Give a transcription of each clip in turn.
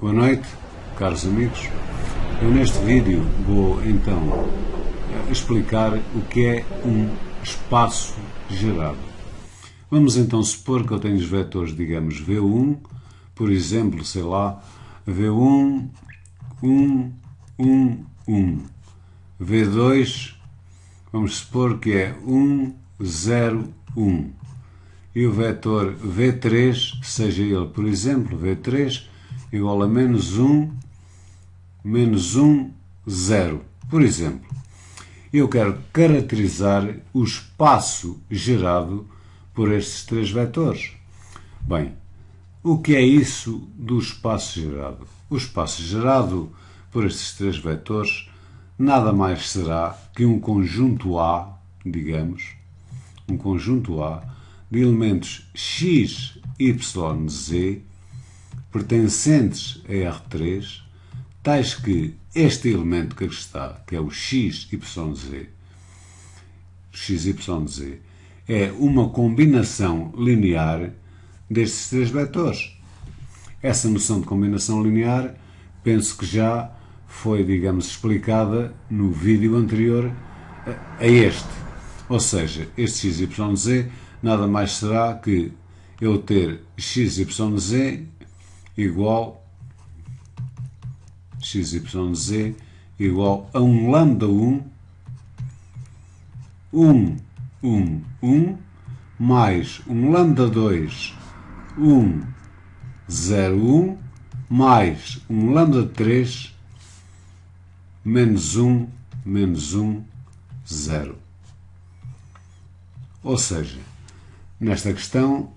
Boa noite, caros amigos. Eu neste vídeo vou então explicar o que é um espaço gerado. Vamos então supor que eu tenho os vetores, digamos, V1, por exemplo, sei lá, V1, 1, 1, 1. V2, vamos supor que é 1, 0, 1. E o vetor V3, seja ele, por exemplo, V3 igual a menos 1, 0. Por exemplo, eu quero caracterizar o espaço gerado por estes três vetores. Bem, o que é isso do espaço gerado? O espaço gerado por estes três vetores nada mais será que um conjunto A, digamos, um conjunto A de elementos x, y, z pertencentes a R3, tais que este elemento que aqui está, que é o x, y, z, é uma combinação linear destes três vetores. Essa noção de combinação linear penso que já foi, digamos, explicada no vídeo anterior a este. Ou seja, este x, y, z nada mais será que eu ter x, y, z igual a um lambda 1, 1, 1, 1, mais um lambda 2, 1, 0, 1, mais um lambda 3, menos 1, 0. Ou seja, nesta questão,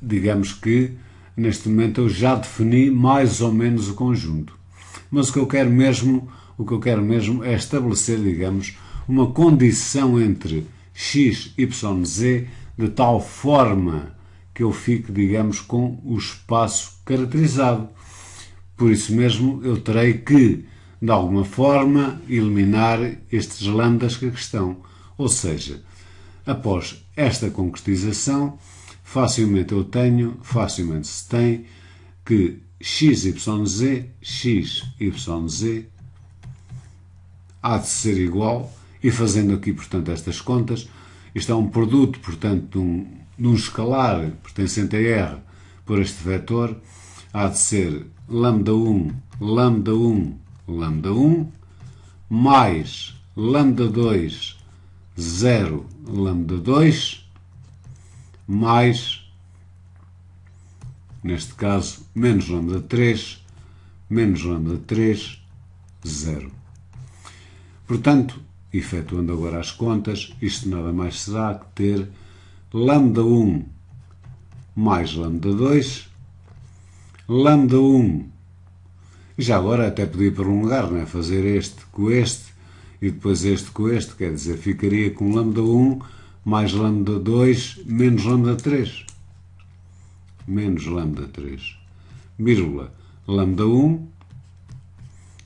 digamos que neste momento eu já defini mais ou menos o conjunto. Mas o que eu quero mesmo é estabelecer, digamos, uma condição entre x, y, z de tal forma que eu fique, digamos, com o espaço caracterizado. Por isso mesmo eu terei que, de alguma forma, eliminar estes lambdas que aqui estão. Ou seja, após esta concretização, facilmente se tem que x, y, z há de ser igual, e fazendo aqui, portanto, estas contas, isto é um produto, portanto, de um escalar pertencente a R por este vetor, há de ser lambda 1, lambda 1, lambda 1, mais lambda 2, 0, lambda 2, mais, neste caso, menos lambda 3, 0. Portanto, efetuando agora as contas, isto nada mais será que ter lambda 1 mais lambda 2, lambda 1, já agora até podia prolongar, não é? Fazer este com este e depois este com este, quer dizer, ficaria com lambda 1 mais lambda 2 menos lambda 3, vírgula, lambda 1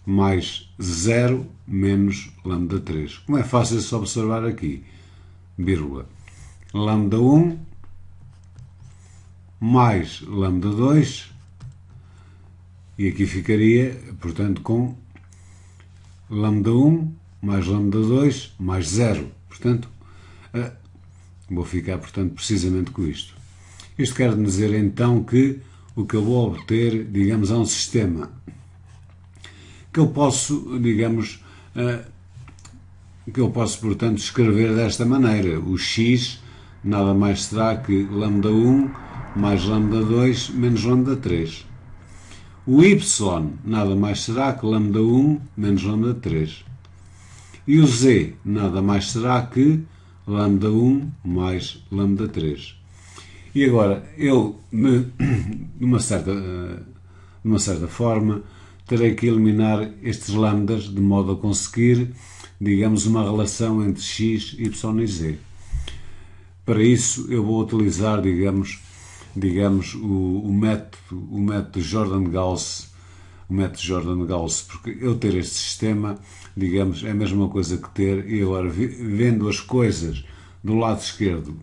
mais 0 menos lambda 3. Como é fácil de se observar aqui, vírgula, lambda 1 mais lambda 2, e aqui ficaria, portanto, com lambda 1 mais lambda 2 mais 0. Portanto, vou ficar, portanto, precisamente com isto. Isto quer dizer, então, que o que eu vou obter, digamos, é um sistema que eu posso, digamos, portanto, escrever desta maneira. O x nada mais será que lambda 1 mais lambda 2 menos lambda 3. O y nada mais será que lambda 1 menos lambda 3. E o z nada mais será que lambda 1 mais lambda 3. E agora, eu, de uma certa forma, terei que eliminar estes lambdas de modo a conseguir, digamos, uma relação entre x, y e z. Para isso, eu vou utilizar, digamos, o método Jordan-Gauss, porque eu ter este sistema, digamos, é a mesma coisa que ter, e agora, vendo as coisas do lado esquerdo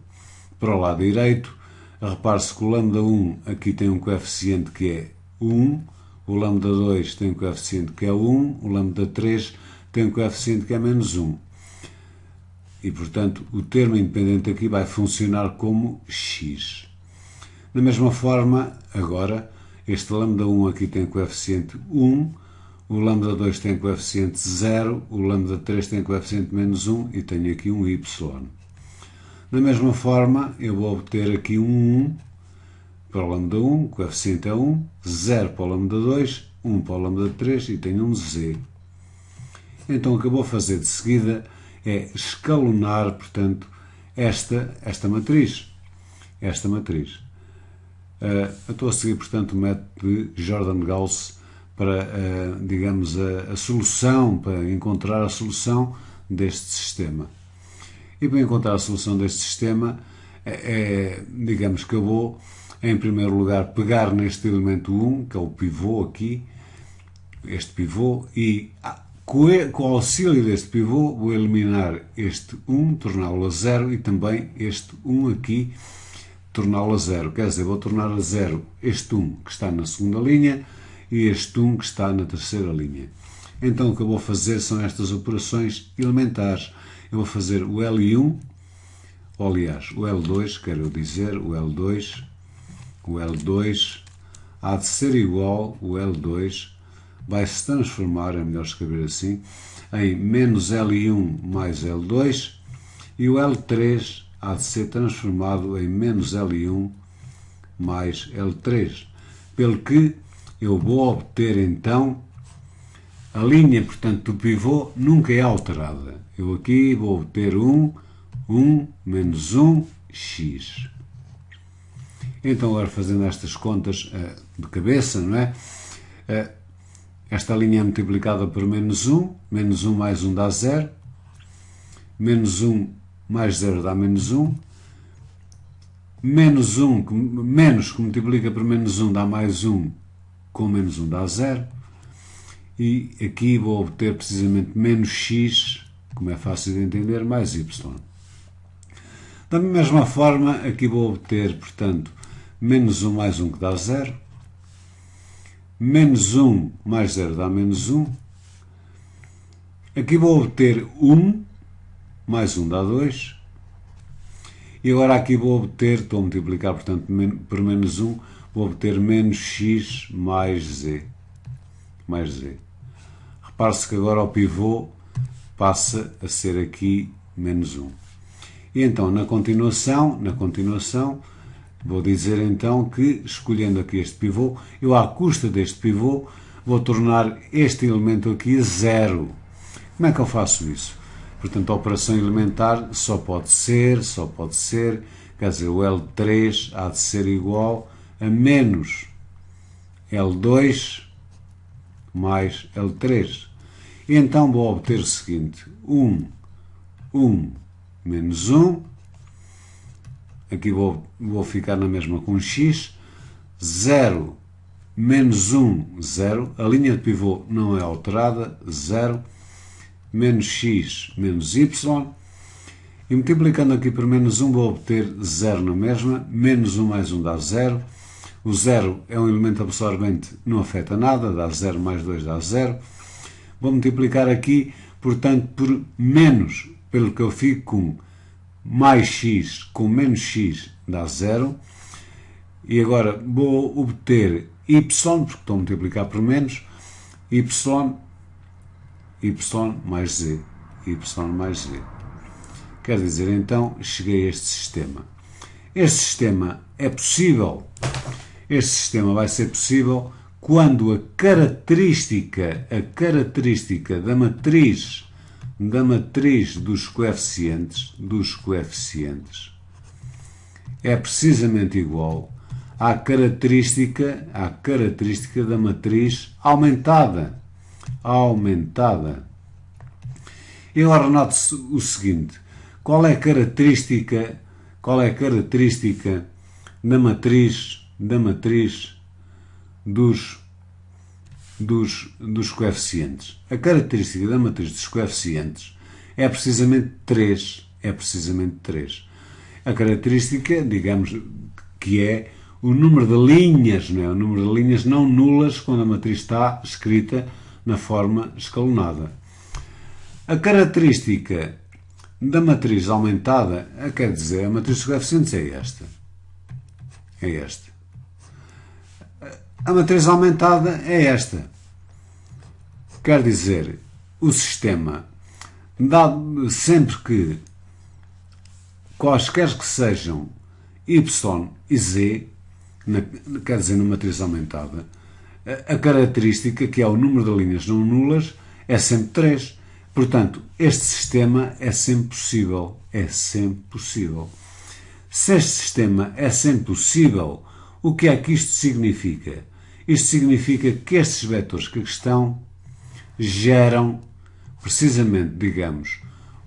para o lado direito, repare-se que o lambda 1 aqui tem um coeficiente que é 1, o lambda 2 tem um coeficiente que é 1, o lambda 3 tem um coeficiente que é menos 1. E, portanto, o termo independente aqui vai funcionar como x. Da mesma forma, agora, este lambda 1 aqui tem coeficiente 1, o lambda 2 tem coeficiente 0, o lambda 3 tem coeficiente menos 1 e tenho aqui um y. Da mesma forma, eu vou obter aqui um 1 para o lambda 1, o coeficiente é 1, 0 para o lambda 2, 1 para o lambda 3 e tenho um z. Então o que eu vou fazer de seguida é escalonar, portanto, esta matriz. Esta matriz. Eu estou a seguir, portanto, o método de Jordan-Gauss para, digamos, a solução, para encontrar a solução deste sistema. E para encontrar a solução deste sistema, digamos que eu vou, em primeiro lugar, pegar neste elemento 1, que é o pivô aqui, este pivô, e com o auxílio deste pivô vou eliminar este 1, torná-lo a 0, e também este 1 aqui, torná-lo a 0. Quer dizer, vou tornar a 0 este 1 que está na segunda linha e este 1 que está na terceira linha. Então o que eu vou fazer são estas operações elementares. Eu vou fazer o L1, ou aliás, o L2, quero dizer, o L2 há de ser igual, o L2 vai se transformar, é melhor escrever assim, em menos L1 mais L2 e o L3 há de ser transformado em menos L1 mais L3, pelo que eu vou obter então a linha, portanto, do pivô nunca é alterada. Eu aqui vou obter 1 menos 1, x. Então agora fazendo estas contas de cabeça, não é? Esta linha é multiplicada por menos 1 mais 1 dá 0, menos 1 mais 0 dá menos 1, menos que multiplica por menos 1 dá mais 1, com menos 1 dá 0, e aqui vou obter precisamente menos x, como é fácil de entender, mais y. Da mesma forma, aqui vou obter, portanto, menos 1 mais 1 que dá 0, menos 1 mais 0 dá menos 1, aqui vou obter 1, mais 1 dá 2, e agora aqui vou obter, estou a multiplicar, portanto, por menos 1, vou obter menos x mais z. Repare-se que agora o pivô passa a ser aqui menos 1. E então, na continuação, vou dizer então que, escolhendo aqui este pivô, eu à custa deste pivô vou tornar este elemento aqui a 0. Como é que eu faço isso? Portanto, a operação elementar só pode ser, quer dizer, o L3 há de ser igual a menos L2 mais L3. E então vou obter o seguinte, 1 menos 1, aqui vou ficar na mesma com x, 0 menos 1, 0, a linha de pivô não é alterada, 0, menos x menos y, e multiplicando aqui por menos 1 vou obter 0 na mesma, menos 1 mais 1 dá 0, o 0 é um elemento absorvente, não afeta nada, dá 0 mais 2 dá 0, vou multiplicar aqui, portanto, por menos, pelo que eu fico com mais x com menos x dá 0, e agora vou obter y, porque estou a multiplicar por menos, y mais z. Quer dizer, então, cheguei a este sistema. Este sistema é possível, este sistema vai ser possível quando a característica da matriz dos coeficientes é precisamente igual à característica da matriz aumentada. E agora note-se o seguinte, qual é a característica da matriz dos coeficientes? A característica da matriz dos coeficientes é precisamente 3. A característica, digamos, que é o número de linhas, não é? O número de linhas não nulas quando a matriz está escrita na forma escalonada. A característica da matriz aumentada, quer dizer, a matriz de coeficientes é esta. É esta. A matriz aumentada é esta. Quer dizer, o sistema dá sempre que quaisquer que sejam y e z, quer dizer, na matriz aumentada, a característica, que é o número de linhas não nulas, é sempre 3. Portanto, este sistema é sempre possível. É sempre possível. Se este sistema é sempre possível, o que é que isto significa? Isto significa que estes vetores que aqui estão geram, precisamente, digamos,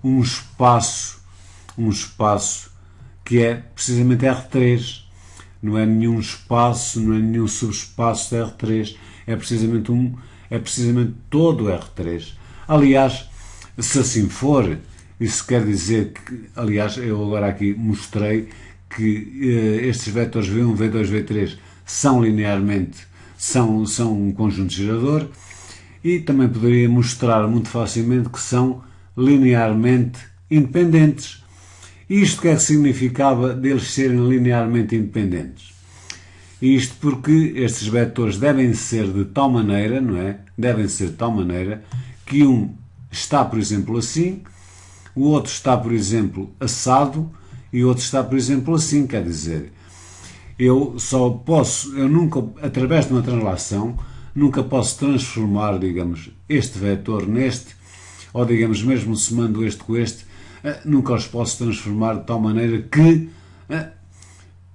um espaço que é precisamente R3. Não é nenhum espaço, não é nenhum subespaço de R3, é precisamente todo R3. Aliás, se assim for, isso quer dizer que, aliás, eu agora aqui mostrei que estes vetores V1, V2, V3 são linearmente, são um conjunto gerador, e também poderia mostrar muito facilmente que são linearmente independentes. Isto que é que significava deles serem linearmente independentes? Isto porque estes vetores devem ser de tal maneira, não é? Devem ser de tal maneira que um está, por exemplo, assim, o outro está, por exemplo, assado e o outro está, por exemplo, assim. Quer dizer, eu nunca, através de uma translação, nunca posso transformar, digamos, este vetor neste, ou digamos, mesmo somando este com este, nunca os posso transformar de tal maneira que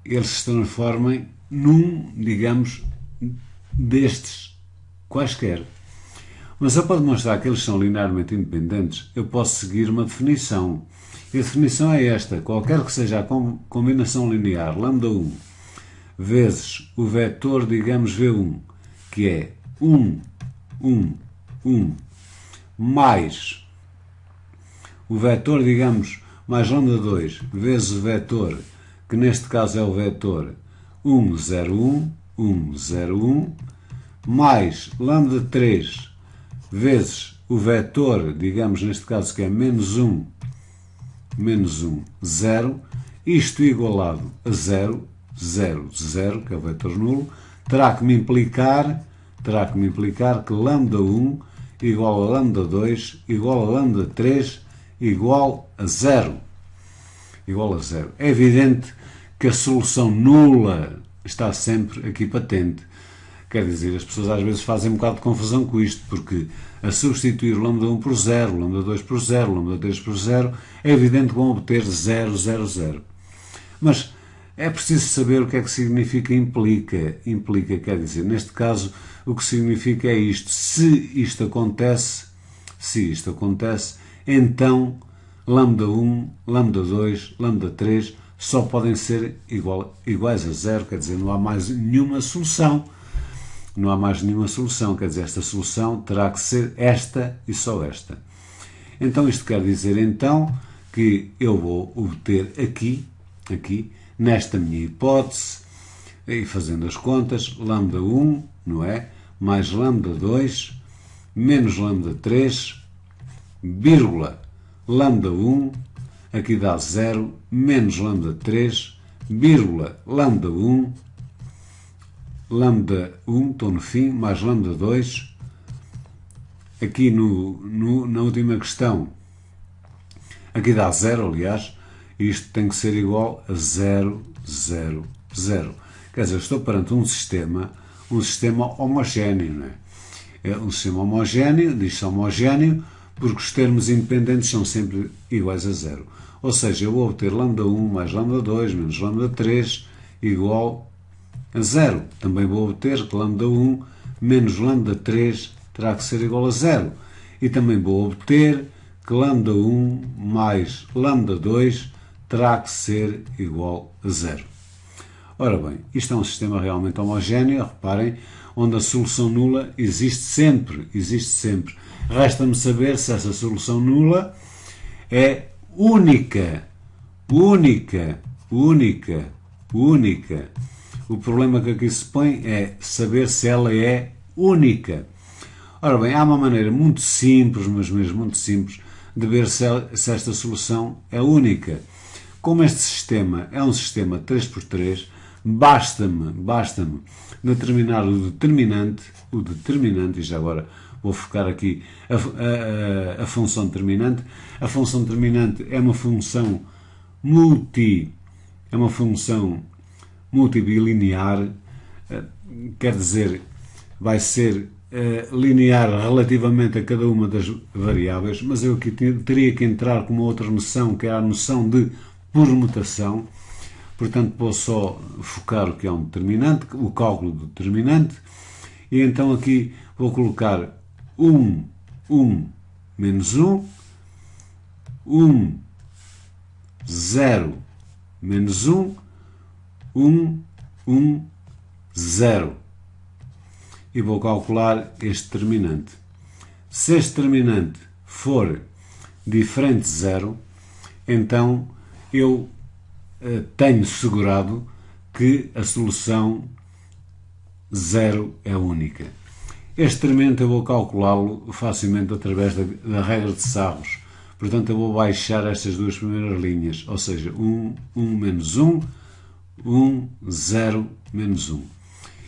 eles se transformem num, digamos, destes quaisquer. Mas eu para demonstrar que eles são linearmente independentes, eu posso seguir uma definição. E a definição é esta: qualquer que seja a combinação linear lambda1 vezes o vetor, digamos, V1, que é 1, 1, 1, mais o vetor, digamos, mais lambda2 vezes o vetor, que neste caso é o vetor 1, 0, 1, 1, 0, 1, mais lambda3 vezes o vetor, digamos, neste caso que é menos 1, 0, isto igualado a 0, 0, 0, que é o vetor nulo, terá que me implicar que lambda1 igual a lambda2 igual a lambda3 igual a 0. Igual a 0. É evidente que a solução nula está sempre aqui patente. Quer dizer, as pessoas às vezes fazem um bocado de confusão com isto, porque a substituir o lambda1 por 0, lambda2 por 0, lambda3 por 0, é evidente que vão obter 0, 0, 0. Mas é preciso saber o que é que significa implica. Implica, quer dizer, neste caso, o que significa é isto. Se isto acontece, então lambda1, lambda2, lambda3 só podem ser iguais a 0, quer dizer, não há mais nenhuma solução. Não há mais nenhuma solução, quer dizer, esta solução terá que ser esta e só esta. Então isto quer dizer então que eu vou obter aqui, nesta minha hipótese, e fazendo as contas, lambda1, não é? Mais lambda2, menos lambda3, vírgula, lambda1, aqui dá 0, menos lambda3, vírgula, lambda1, lambda1, estou no fim, mais lambda2, aqui na última questão, aqui dá 0, aliás, isto tem que ser igual a 0, 0, 0. Quer dizer, estou perante um sistema homogéneo, não é? É um sistema homogéneo, diz-se homogéneo, porque os termos independentes são sempre iguais a 0. Ou seja, eu vou obter lambda1 mais lambda2 menos lambda3 igual a 0. Também vou obter que lambda1 menos lambda3 terá que ser igual a 0. E também vou obter que lambda1 mais lambda2 terá que ser igual a 0. Ora bem, isto é um sistema realmente homogéneo, reparem, onde a solução nula existe sempre. Resta-me saber se essa solução nula é única. O problema que aqui se põe é saber se ela é única. Ora bem, há uma maneira muito simples, mas mesmo muito simples, de ver se esta solução é única. Como este sistema é um sistema 3x3, basta-me determinar o determinante, e já agora vou focar aqui a função determinante. A função determinante é uma função multibilinear, quer dizer, vai ser linear relativamente a cada uma das variáveis, mas eu aqui teria que entrar com uma outra noção, que é a noção de permutação. Portanto, vou só focar o que é um determinante, o cálculo do determinante, e então aqui vou colocar 1 menos 1, 0 menos 1, 0. E vou calcular este determinante. Se este determinante for diferente de 0, então eu tenho segurado que a solução 0 é única. Este determinante eu vou calculá-lo facilmente através da regra de Sarros. Portanto, eu vou baixar estas duas primeiras linhas, ou seja, 1 menos 1, 0 menos 1.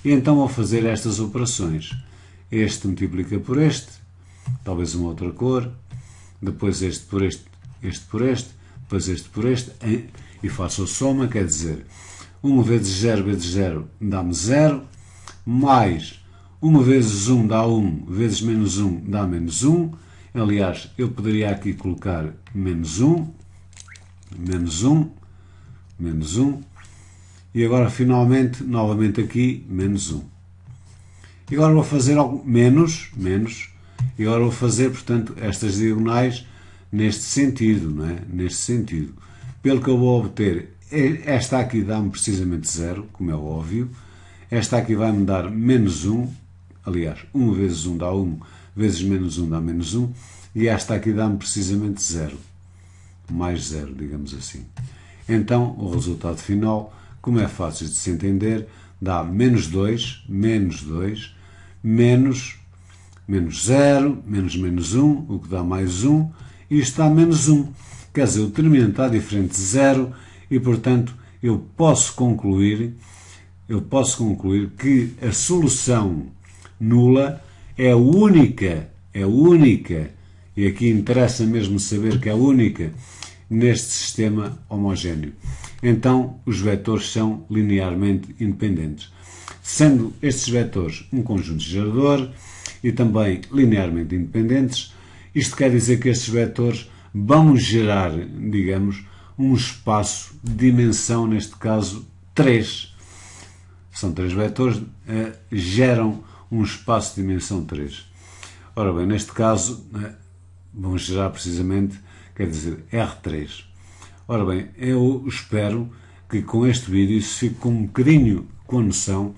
E então vou fazer estas operações. Este multiplica por este, talvez uma outra cor, depois este por este, este por este, depois este por este, e faço a soma, quer dizer, 1 vezes 0 dá-me 0, mais 1 vezes 1 dá 1, vezes menos 1 dá menos 1. Aliás, eu poderia aqui colocar menos 1, menos 1, menos 1, e agora finalmente, novamente aqui, menos 1. E agora vou fazer algo menos, e agora vou fazer, portanto, estas diagonais neste sentido, não é? Neste sentido. Pelo que eu vou obter, esta aqui dá-me precisamente 0, como é óbvio, esta aqui vai-me dar menos 1, aliás, 1 vezes 1 dá 1, vezes menos 1 dá menos 1, e esta aqui dá-me precisamente 0, mais 0, digamos assim. Então, o resultado final, como é fácil de se entender, dá menos 2, menos 0, menos 1, o que dá mais 1, e isto dá menos 1. Quer dizer, o determinante está diferente de 0 e, portanto, eu posso concluir que a solução nula é única, e aqui interessa mesmo saber que é única neste sistema homogéneo. Então, os vetores são linearmente independentes. Sendo estes vetores um conjunto gerador e também linearmente independentes, isto quer dizer que estes vetores vão gerar, digamos, um espaço de dimensão, neste caso, 3. São 3 vetores, geram um espaço de dimensão 3. Ora bem, neste caso, vão gerar precisamente, quer dizer, R3. Ora bem, eu espero que com este vídeo se fique com um bocadinho com a noção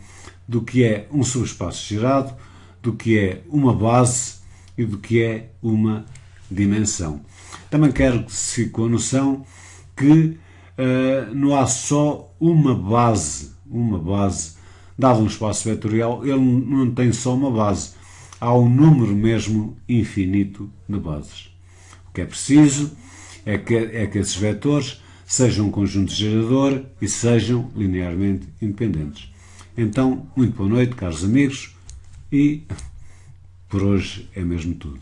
do que é um subespaço gerado, do que é uma base e do que é uma dimensão. Também quero que se fique com a noção que não há só uma base, dado um espaço vetorial, ele não tem só uma base, há um número mesmo infinito de bases. O que é preciso é que esses vetores sejam um conjunto gerador e sejam linearmente independentes. Então, muito boa noite, caros amigos, e por hoje é mesmo tudo.